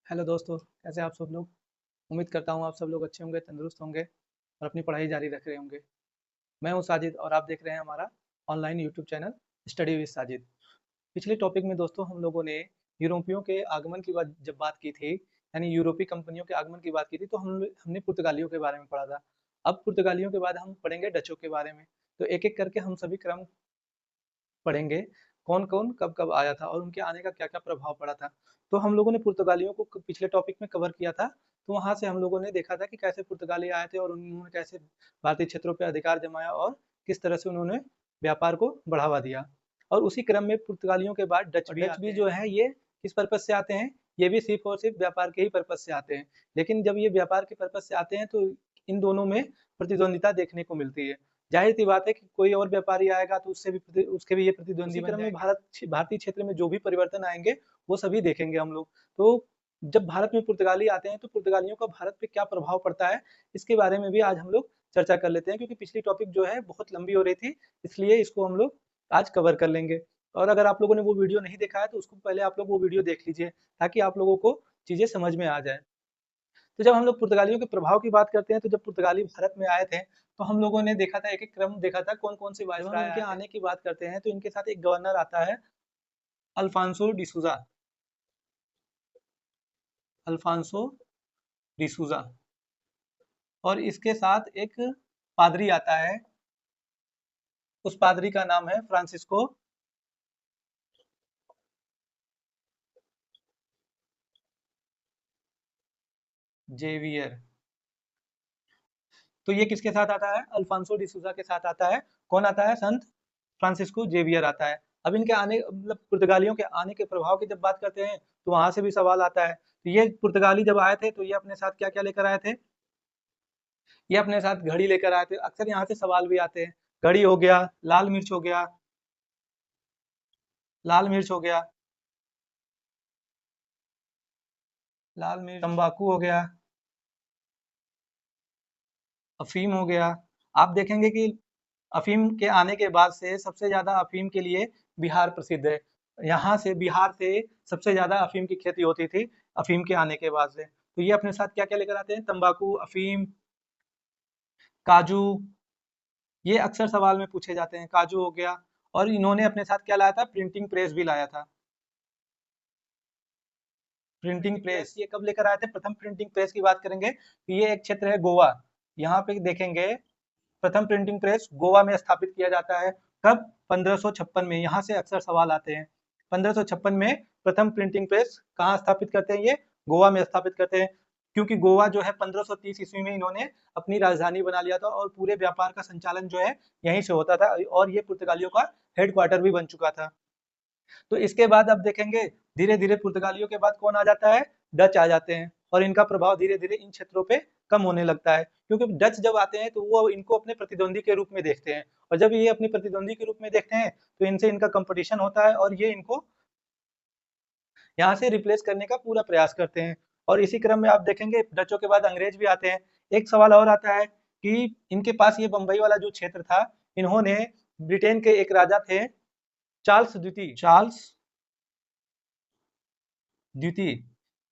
Hello दोस्तों, कैसे आप सब लोग। उम्मीद करता हूँ आप सब लोग अच्छे होंगे, तंदुरुस्त होंगे और अपनी पढ़ाई जारी रख रहे होंगे। मैं हूँ साजिद और आप देख रहे हैं हमारा online YouTube channel study with Sajid. पिछले टॉपिक में दोस्तों हम लोगों ने यूरोपियों के आगमन की बात जब बात की थी, यानी यूरोपीय कंपनियों के आगमन की बात की थी, तो हमने पुर्तगालियों के बारे में पढ़ा था। अब पुर्तगालियों के बाद हम पढ़ेंगे डचों के बारे में। तो एक एक करके हम सभी क्रम पढ़ेंगे, कौन-कौन, कब-कब आया था और उनके आने का क्या-क्या प्रभाव पड़ा था। तो हम लोगों ने पुर्तगालियों को पिछले टॉपिक में कवर किया था, तो वहाँ से हम लोगों ने देखा था कि कैसे पुर्तगाली आए थे और उन्होंने कैसे भारतीय क्षेत्रों पे अधिकार जमाया और किस तरह से उन्होंने व्यापार को बढ़ावा दिया। और उसी क्रम में पुर्तगालियों के बाद डच भी जो है ये किस पर्पज़ से आते हैं, ये भी सिर्फ़ और सिर्फ़ व्यापार के ही पर्पज़ से आते हैं। लेकिन जब ये व्यापार के पर्पज़ से आते हैं तो इन दोनों में प्रतिद्वंदिता देखने को मिलती है। ज़ाहिर-सी बात है कि कोई और व्यापारी आएगा तो उसके भी ये प्रतिद्वंदी बन जाएँगे। भारतीय क्षेत्र में जो भी परिवर्तन आएँगे, वो सभी देखेंगे हम लोग। तो जब भारत में पुर्तगाली आते हैं, तो पुर्तगालियों का भारत पे क्या प्रभाव पड़ता है, इसके बारे में भी आज हम लोग चर्चा कर लेते हैं, क्योंकि पिछली टॉपिक जो है बहुत लंबी हो रही थी, इसलिए इसको हम लोग आज कवर कर लेंगे। और अगर आप लोगों ने वो वीडियो नहीं देखा है, तो उसको पहले आप लोग वो वीडियो देख लीजिए, ताकि आप लोगों को चीज़ें समझ में आ जाएँ। तो जब हम लोग पुर्तगालियों के प्रभाव की बात करते हैं, तो जब पुर्तगाली भारत में आए थे, तो हम लोगों ने देखा था, एक-एक क्रम देखा था कौन-कौन से वायसराय आए थे। इनके आने की बात करते हैं, तो इनके साथ एक गवर्नर आता है, अल्फांसो डिसूज़ा। अल्फांसो डिसूज़ा। और इसके साथ एक पादरी आता है, उस पादरी का नाम है फ्रांसिस्को जेवियर। तो ये किसके साथ आता है? अल्फांसो डिसूज़ा के साथ आता है। कौन आता है? संत फ्रांसिस्को जेवियर आता है। अब इनके आने मतलब पुर्तगालियों के आने के प्रभाव की जब बात करते हैं, तो वहां से भी सवाल आता है। तो ये पुर्तगाली जब आए थे, तो ये अपने साथ क्या क्या लेकर आए थे? ये अपने साथ घड़ी लेकर आए थे। अक्सर यहाँ से सवाल भी आते हैं। घड़ी हो गया, लाल मिर्च हो गया, लाल मिर्च हो गया, लाल मिर्च, तंबाकू हो गया, अफीम हो गया। आप देखेंगे कि अफीम के आने के बाद से सबसे ज्यादा अफीम के लिए बिहार प्रसिद्ध है। यहाँ से बिहार से सबसे ज्यादा अफीम की खेती होती थी, अफीम के आने के बाद से। तो ये अपने साथ क्या क्या लेकर आते हैं? तंबाकू, अफीम, काजू। ये अक्सर सवाल में पूछे जाते हैं। काजू हो गया। और इन्होंने अपने साथ क्या लाया था? प्रिंटिंग प्रेस भी लाया था। प्रिंटिंग प्रेस ये कब लेकर आए थे? प्रथम प्रिंटिंग प्रेस की बात करेंगे तो ये एक क्षेत्र है गोवा। यहाँ पे देखेंगे, प्रथम प्रिंटिंग प्रेस गोवा में स्थापित किया जाता है। कब? 1556 में। यहाँ से अक्सर सवाल आते हैं। 1556 में प्रथम प्रिंटिंग प्रेस कहाँ स्थापित करते हैं? ये गोवा में स्थापित करते हैं, क्योंकि गोवा जो है 1530 ईस्वी में इन्होंने अपनी राजधानी बना लिया था और पूरे व्यापार का संचालन जो है यहीं से होता था, और ये पुर्तगालियों का हेडक्वार्टर भी बन चुका था। तो इसके बाद अब देखेंगे, धीरे धीरे पुर्तगालियों के बाद कौन आ जाता है? डच आ जाते हैं, और इनका प्रभाव धीरे धीरे इन क्षेत्रों पे कम होने लगता है, क्योंकि डच जब आते हैं तो वो इनको अपने प्रतिद्वंदी के रूप में देखते हैं, और जब ये अपने प्रतिद्वंदी के रूप में देखते हैं तो इनसे इनका कंपटीशन होता है, और ये इनको यहाँ से रिप्लेस करने का पूरा प्रयास करते हैं। और इसी क्रम में आप देखेंगे डचों के बाद अंग्रेज भी आते हैं। एक सवाल और आता है कि इनके पास ये बंबई वाला जो क्षेत्र था, इन्होंने ब्रिटेन के एक राजा थे, चार्ल्स द्वितीय।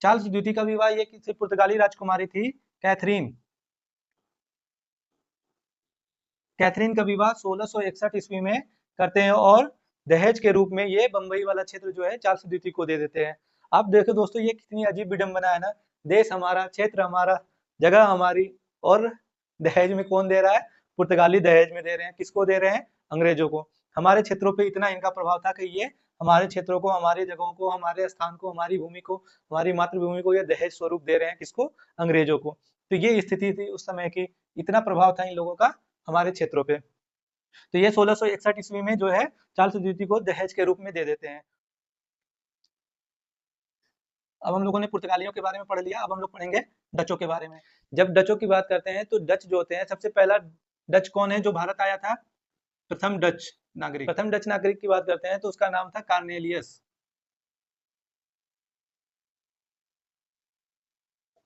चार्ल्स द्वितीय का विवाह ये किसी पुर्तगाली राजकुमारी थी, कैथरीन। कैथरीन का विवाह 1661 ईस्वी में करते हैं, और दहेज के रूप में ये बंबई वाला क्षेत्र जो है चार्ल्स द्वितीय को दे देते हैं। आप देखो दोस्तों, ये कितनी अजीब विडंबना है ना। देश हमारा, क्षेत्र हमारा, जगह हमारी, और दहेज में कौन दे रहा है? पुर्तगाली दहेज में दे रहे हैं। किसको दे रहे हैं? अंग्रेजों को। हमारे क्षेत्रों पे इतना इनका प्रभाव था कि ये हमारे क्षेत्रों को, हमारी जगहों को, हमारे स्थान को, हमारी भूमि को, हमारी मातृभूमि को ये दहेज स्वरूप दे रहे हैं। किसको? अंग्रेजों को। तो ये स्थिति थी उस समय की, इतना प्रभाव था इन लोगों का हमारे क्षेत्रों पे। तो ये 1661 ईस्वी में जो है चार्ल्स द्वितीय को दहेज के रूप में दे देते हैं। अब हम लोगों ने पुर्तगालियों के बारे में पढ़ लिया, अब हम लोग पढ़ेंगे डचों के बारे में। जब डचों की बात करते हैं, तो डच जो होते हैं, सबसे पहला डच कौन है जो भारत आया था? प्रथम डच नागरिक की बात करते हैं, तो उसका नाम था कार्नेलियस।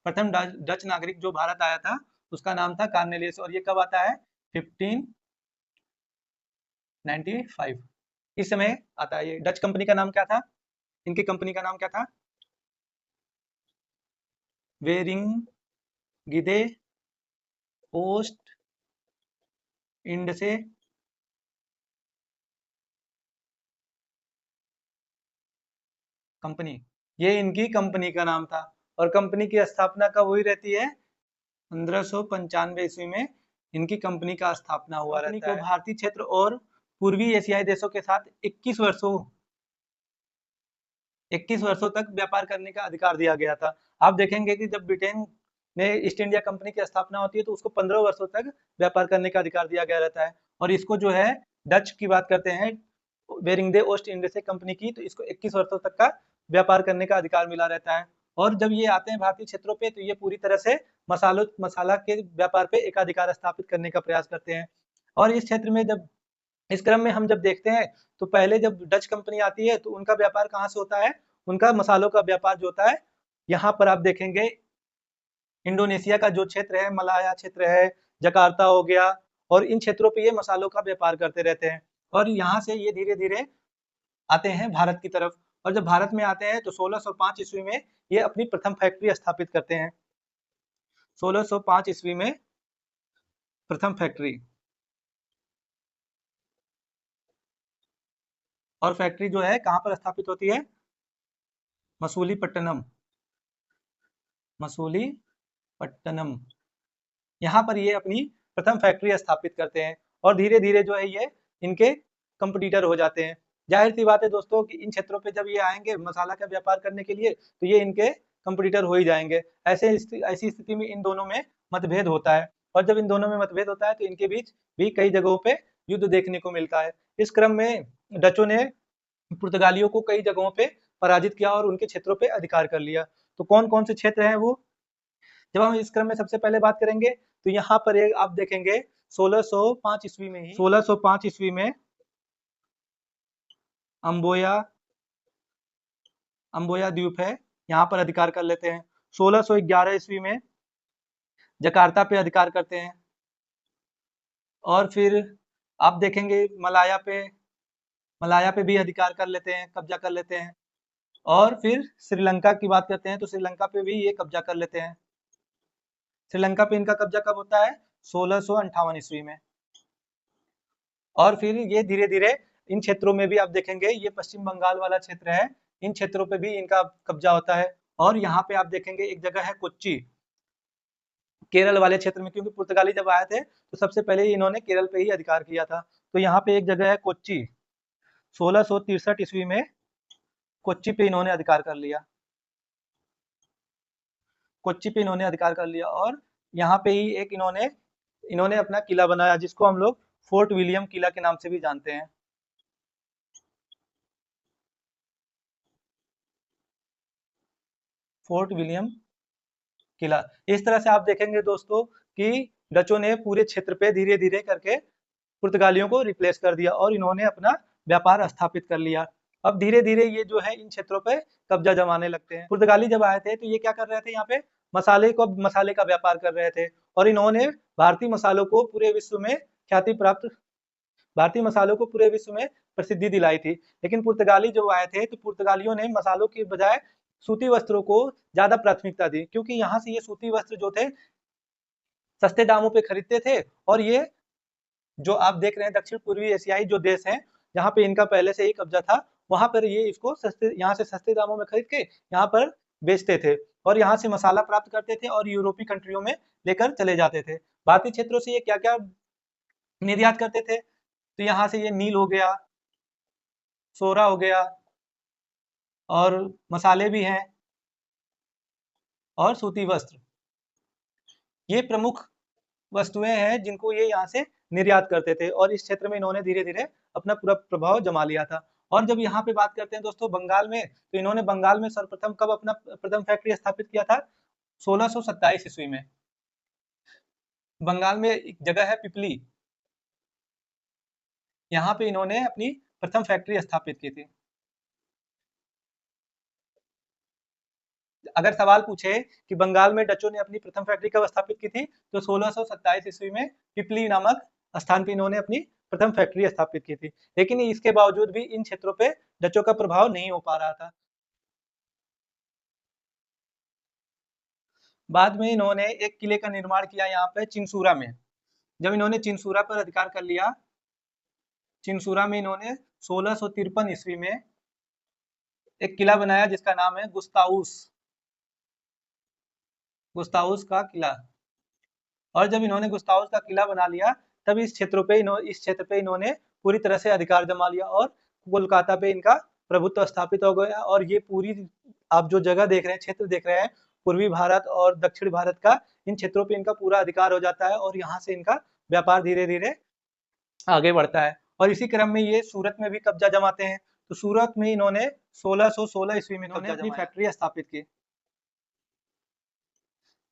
प्रथम डच नागरिक जो भारत आया था, उसका नाम था कार्नेलियस, और ये कब आता है? 1595। इस समय आता है। ये डच कंपनी का नाम क्या था? इनकी कंपनी का नाम क्या था? वेरिंगिदे ओस्ट इंडसे कंपनी, ये इनकी कंपनी का नाम था। और कंपनी की स्थापना कब हुई रहती है? 1595 ईस्वी में इनकी कंपनी का स्थापना हुआ रहता है। भारतीय क्षेत्र और पूर्वी एशियाई देशों के साथ 21 वर्षों तक व्यापार करने का अधिकार दिया गया था। आप देखेंगे कि जब ब्रिटेन में ईस्ट इंडिया कंपनी की स्थापना होती है तो उसको 15 वर्षों तक व्यापार करने का अधिकार दिया गया रहता है। और इसको जो है डच की बात करते हैं, बेरिंगदे ओस्ट इंडिया कंपनी की, तो इसको 21 वर्षों तक का व्यापार करने का अधिकार मिला रहता है। और जब ये आते हैं भारतीय क्षेत्रों पे तो ये पूरी तरह से मसाला के व्यापार पे एकाधिकार स्थापित करने का प्रयास करते हैं। और इस क्षेत्र में जब इस क्रम में हम जब देखते हैं तो पहले जब डच कंपनी आती है तो उनका व्यापार कहाँ से होता है? उनका मसालों का व्यापार जो होता है, यहाँ पर आप देखेंगे इंडोनेशिया का जो क्षेत्र है, मलाया क्षेत्र है, जकार्ता हो गया, और इन क्षेत्रों पे ये मसालों का व्यापार करते रहते हैं। और यहाँ से ये धीरे धीरे आते हैं भारत की तरफ। और जब भारत में आते हैं तो 1605 ईस्वी में ये अपनी प्रथम फैक्ट्री स्थापित करते हैं। 1605 ईस्वी में प्रथम फैक्ट्री, और फैक्ट्री जो है कहाँ पर स्थापित होती है? मसूलीपट्टनम, मसूलीपट्टनम, यहाँ पर ये अपनी प्रथम फैक्ट्री स्थापित करते हैं। और धीरे धीरे जो है ये इनके कंपटीटर हो जाते हैं। जाहिर सी बात है दोस्तों कि इन क्षेत्रों पे जब ये आएंगे मसाला का व्यापार करने के लिए तो ये इनके कंपटीटर हो ही जाएंगे। ऐसी स्थिति में इन दोनों में मतभेद होता है। और जब इन दोनों में मतभेद होता है तो इनके बीच भी कई जगहों पे युद्ध देखने को मिलता है। इस क्रम में डचों ने पुर्तगालियों को कई जगहों पे पराजित किया और उनके क्षेत्रों पे अधिकार कर लिया। तो कौन कौन से क्षेत्र हैं वो, जब हम इस क्रम में सबसे पहले बात करेंगे तो यहाँ पर एक आप देखेंगे 1605 ईस्वी में ही 1605 ईस्वी में अम्बोया द्वीप है, यहाँ पर अधिकार कर लेते हैं। 1611 ईस्वी में जकार्ता पे अधिकार करते हैं। और फिर आप देखेंगे मलाया पे भी अधिकार कर लेते हैं, कब्जा कर लेते हैं। और फिर श्रीलंका की बात करते हैं तो श्रीलंका पे भी ये कब्जा कर लेते हैं। श्रीलंका पे इनका कब्जा कब होता है? 1658 ईस्वी में। और फिर ये धीरे धीरे इन क्षेत्रों में भी आप देखेंगे, ये पश्चिम बंगाल वाला क्षेत्र है, इन क्षेत्रों पे भी इनका कब्जा होता है। और यहाँ पे आप देखेंगे एक जगह है कोच्चि, केरल वाले क्षेत्र में, क्योंकि पुर्तगाली जब आए थे तो सबसे पहले इन्होंने केरल पे ही अधिकार किया था। तो यहाँ पे एक जगह है कोच्चि, 1663 ईस्वी में कोच्चि पे इन्होंने अधिकार कर लिया। कोच्चि पे इन्होंने अधिकार कर लिया और यहाँ पे ही एक इन्होंने अपना किला बनाया जिसको हम लोग फोर्ट विलियम किला के नाम से भी जानते हैं। फोर्ट विलियम किला। इस तरह से आप देखेंगे दोस्तों कि डचों ने पूरे क्षेत्र पे धीरे धीरे करके पुर्तगालियों को रिप्लेस कर दिया और इन्होंने अपना व्यापार स्थापित कर लिया। अब धीरे धीरे ये जो है इन क्षेत्रों पे कब्जा जमाने लगते हैं। पुर्तगाली जब आए थे तो ये क्या कर रहे थे, यहाँ पे मसाले का व्यापार कर रहे थे और इन्होंने भारतीय मसालों को पूरे विश्व में ख्याति प्राप्त भारतीय मसालों को पूरे विश्व में प्रसिद्धि दिलाई थी। लेकिन पुर्तगाली जो आए थे तो पुर्तगालियों ने मसालों की बजाय सूती वस्त्रों को ज्यादा प्राथमिकता दी, क्योंकि यहाँ से ये सूती वस्त्र जो थे सस्ते दामों पे खरीदते थे। और ये जो आप देख रहे हैं दक्षिण पूर्वी एशियाई जो देश हैं जहाँ पे इनका पहले से ही कब्जा था, वहां पर ये इसको यहाँ से सस्ते दामों में खरीद के यहाँ पर बेचते थे और यहाँ से मसाला प्राप्त करते थे और यूरोपीय कंट्रियों में लेकर चले जाते थे। भारतीय क्षेत्रों से ये क्या क्या निर्यात करते थे, तो यहाँ से ये नील हो गया, सोरा हो गया, और मसाले भी हैं, और सूती वस्त्र, ये प्रमुख वस्तुएं हैं जिनको ये यहाँ से निर्यात करते थे। और इस क्षेत्र में इन्होंने धीरे धीरे अपना पूरा प्रभाव जमा लिया था। और जब यहाँ पे बात करते हैं दोस्तों बंगाल में, तो इन्होंने बंगाल में सर्वप्रथम कब अपना प्रथम फैक्ट्री स्थापित किया था? 1627 ईस्वी में। बंगाल में एक जगह है पिपली, यहाँ पे इन्होंने अपनी प्रथम फैक्ट्री स्थापित की थी। अगर सवाल पूछे कि बंगाल में डचों ने अपनी प्रथम फैक्ट्री कब स्थापित की थी, तो 1627 ईस्वी में पिपली नामक स्थान पे इन्होंने अपनी प्रथम फैक्ट्री स्थापित की थी। लेकिन इसके बावजूद भी इन क्षेत्रों पे डचों का प्रभाव नहीं हो पा रहा था। बाद में इन्होंने एक किले का निर्माण किया यहाँ पे चिनसूरा में। जब इन्होंने चिनसूरा पर अधिकार कर लिया, चिनसूरा में इन्होंने 1653 ईस्वी में एक किला बनाया जिसका नाम है गुस्ताउस, गुस्ताउस का किला। और जब इन्होंने गुस्ताउस का किला बना लिया, तब इस क्षेत्र पे इन्होंने पूरी तरह से अधिकार जमा लिया और कोलकाता पे इनका प्रभुत्व स्थापित हो गया। और ये पूरी आप जो जगह देख रहे हैं, क्षेत्र देख रहे हैं, पूर्वी भारत और दक्षिण भारत का, इन क्षेत्रों पे इनका पूरा अधिकार हो जाता है और यहाँ से इनका व्यापार धीरे धीरे आगे बढ़ता है। और इसी क्रम में ये सूरत में भी कब्जा जमाते हैं। तो सूरत में इन्होंने 1616 ईस्वी में इन्होंने अपनी फैक्ट्री स्थापित की।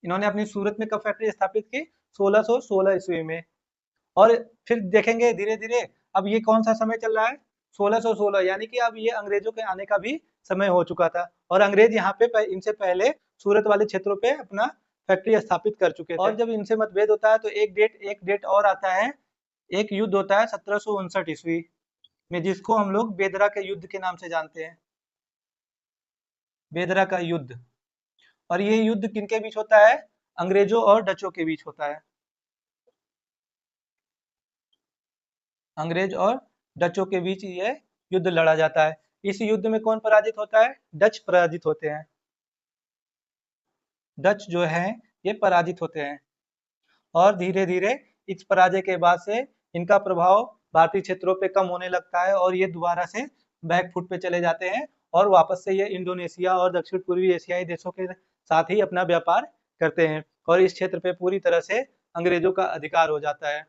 इन्होंने अपनी सूरत में कब फैक्ट्री स्थापित की? 1616 ईस्वी में। और फिर देखेंगे धीरे धीरे, अब ये कौन सा समय चल रहा है? 1616, यानी कि अब ये अंग्रेजों के आने का भी समय हो चुका था और अंग्रेज यहाँ पे इनसे पहले सूरत वाले क्षेत्रों पे अपना फैक्ट्री स्थापित कर चुके थे। और जब इनसे मतभेद होता है तो एक डेट और आता है, एक युद्ध होता है 1759 ईस्वी में, जिसको हम लोग बेदरा के युद्ध के नाम से जानते हैं, बेदरा का युद्ध। और ये युद्ध किनके बीच होता है? अंग्रेजों और डचों के बीच होता है। अंग्रेज और डचों के बीच ये युद्ध लड़ा जाता है। इस युद्ध में कौन पराजित होता है? डच पराजित होते हैं। डच जो हैं ये पराजित होते हैं और धीरे धीरे इस पराजय के बाद से इनका प्रभाव भारतीय क्षेत्रों पे कम होने लगता है और ये दोबारा से बैकफुट पे चले जाते हैं और वापस से ये इंडोनेशिया और दक्षिण पूर्वी एशियाई देशों के साथ ही अपना व्यापार करते हैं और इस क्षेत्र पे पूरी तरह से अंग्रेजों का अधिकार हो जाता है।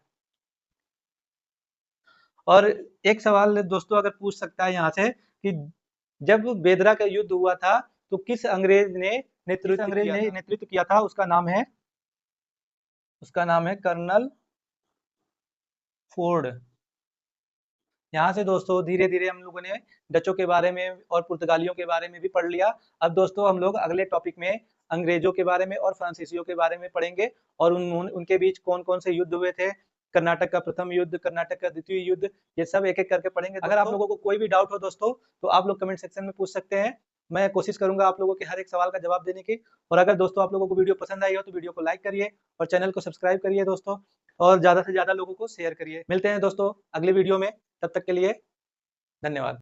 और एक सवाल दोस्तों अगर पूछ सकता है यहाँ से कि जब बेदरा का युद्ध हुआ था तो किस अंग्रेज ने नेतृत्व किया था? उसका नाम है कर्नल फोर्ड। यहाँ से दोस्तों धीरे धीरे हम लोगों ने डचों के बारे में और पुर्तगालियों के बारे में भी पढ़ लिया। अब दोस्तों हम लोग अगले टॉपिक में अंग्रेजों के बारे में और फ्रांसीसियों के बारे में पढ़ेंगे और उनके बीच कौन कौन से युद्ध हुए थे, कर्नाटक का प्रथम युद्ध, कर्नाटक का द्वितीय युद्ध, ये सब एक एक करके पढ़ेंगे। अगर आप लोगों को कोई भी डाउट हो दोस्तों तो आप लोग कमेंट सेक्शन में पूछ सकते हैं। मैं कोशिश करूंगा आप लोगों के हर एक सवाल का जवाब देने की। और अगर दोस्तों आप लोगों को वीडियो पसंद आई हो तो वीडियो को लाइक करिए और चैनल को सब्सक्राइब करिए दोस्तों, और ज्यादा से ज्यादा लोगों को शेयर करिए। मिलते हैं दोस्तों अगले वीडियो में, तब तक के लिए धन्यवाद।